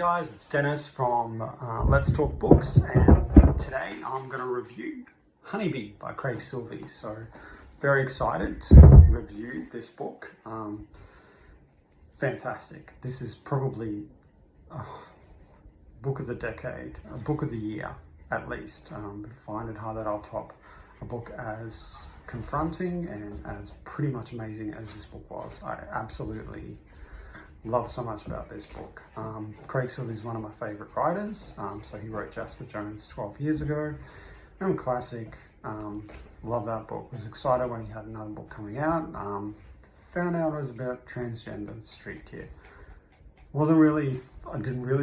guys, it's Dennis from Let's Talk Books, and today I'm going to review Honeybee by Craig Silvey. So very excited to review this book. Fantastic. This is probably a book of the decade, a book of the year at least. But find it hard that I'll top a book as confronting and as pretty much amazing as this book was. I absolutely love so much about this book. Craig Silvey is one of my favorite writers. So he wrote Jasper Jones 12 years ago. Classic. Love that book. Was excited when he had another book coming out. Found out it was about transgender street kid. I didn't really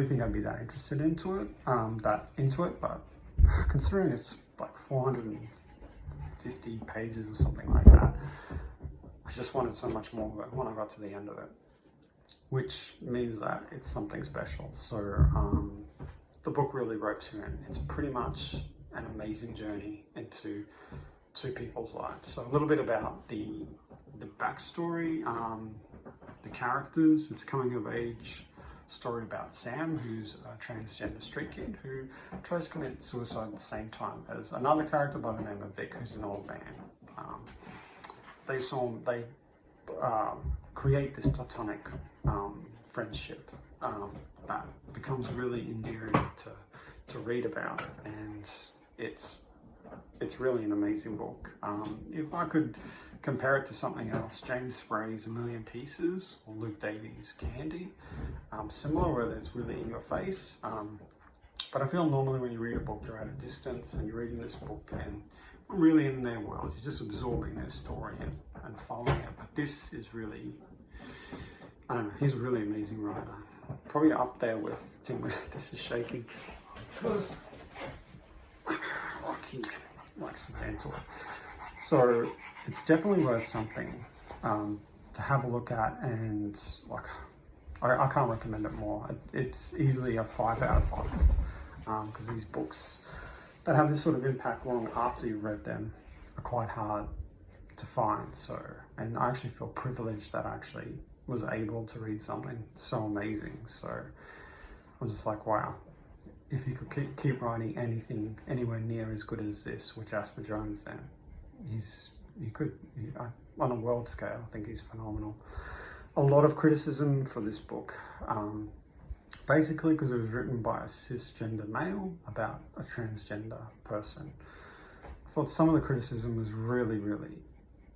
think I'd be that interested into it, but considering it's like 450 pages or something like that, I just wanted so much more of it when I got to the end of it, which means that it's something special. So the book really ropes you in. It's pretty much an amazing journey into two people's lives. So a little bit about the backstory, the characters. It's a coming of age story about Sam, who's a transgender street kid who tries to commit suicide at the same time as another character by the name of Vic, who's an old man. They create this platonic friendship that becomes really endearing to read about, and it's really an amazing book. If I could compare it to something else, James Frey's A Million Pieces or Luke Davies' Candy, similar, where there's really in your face. But I feel normally when you read a book, you're at a distance and you're reading this book and really in their world. You're just absorbing their story and following it. But this is really, I don't know, he's a really amazing writer. Probably up there with Tim. This is shaking because Rocky likes to hand to it. So it's definitely worth something to have a look at, and like I can't recommend it more. It's easily a 5 out of 5 because these books that have this sort of impact long after you've read them are quite hard to find. So, and I actually feel privileged that I actually was able to read something so amazing. So I'm just like, wow, if you could keep writing anything anywhere near as good as this with Jasper Jones, then on a world scale, I think he's phenomenal. A lot of criticism for this book, basically because it was written by a cisgender male about a transgender person. I thought some of the criticism was really, really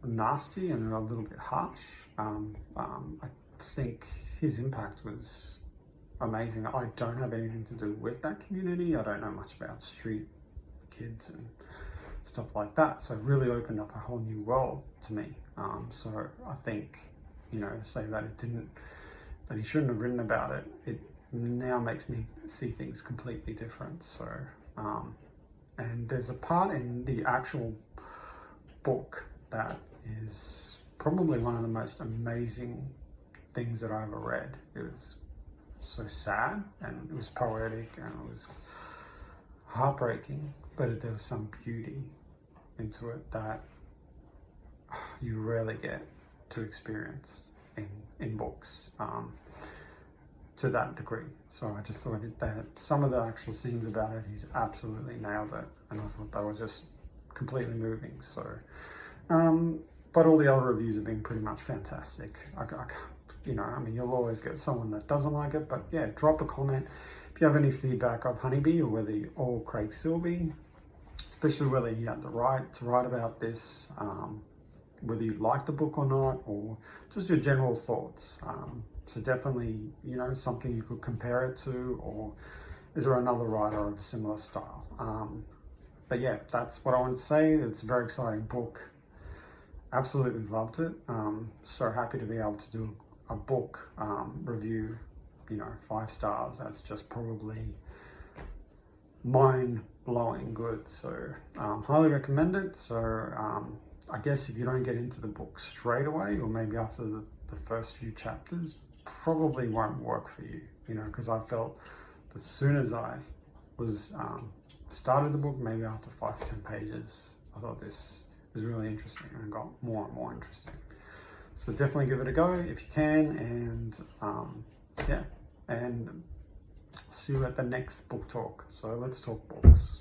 nasty and a little bit harsh. I think his impact was amazing. I don't have anything to do with that community. I don't know much about street kids and stuff like that. So it really opened up a whole new world to me. So I think, to say that that he shouldn't have written about it, it now makes me see things completely different. So, and there's a part in the actual book that is probably one of the most amazing things that I ever read. It was so sad and it was poetic and it was heartbreaking, but there was some beauty into it that you rarely get to experience in books to that degree. So I just thought that some of the actual scenes about it, he's absolutely nailed it, and I thought that was just completely moving. So but all the other reviews have been pretty much fantastic. You'll always get someone that doesn't like it, but yeah, drop a comment if you have any feedback of Honeybee or Craig Silvey, especially whether he had the right to write about this, whether you like the book or not, or just your general thoughts. So definitely, something you could compare it to, or is there another writer of a similar style? But yeah, that's what I want to say. It's a very exciting book. Absolutely loved it. So happy to be able to do a book review, 5 stars. That's just probably mind-blowing good. So highly recommend it. So I guess if you don't get into the book straight away, or maybe after the first few chapters, probably won't work for you, because I felt as soon as I was started the book, maybe after 5 to 10 pages, I thought this was really interesting and got more and more interesting. So definitely give it a go if you can, and yeah, and see you at the next book talk. So let's talk books.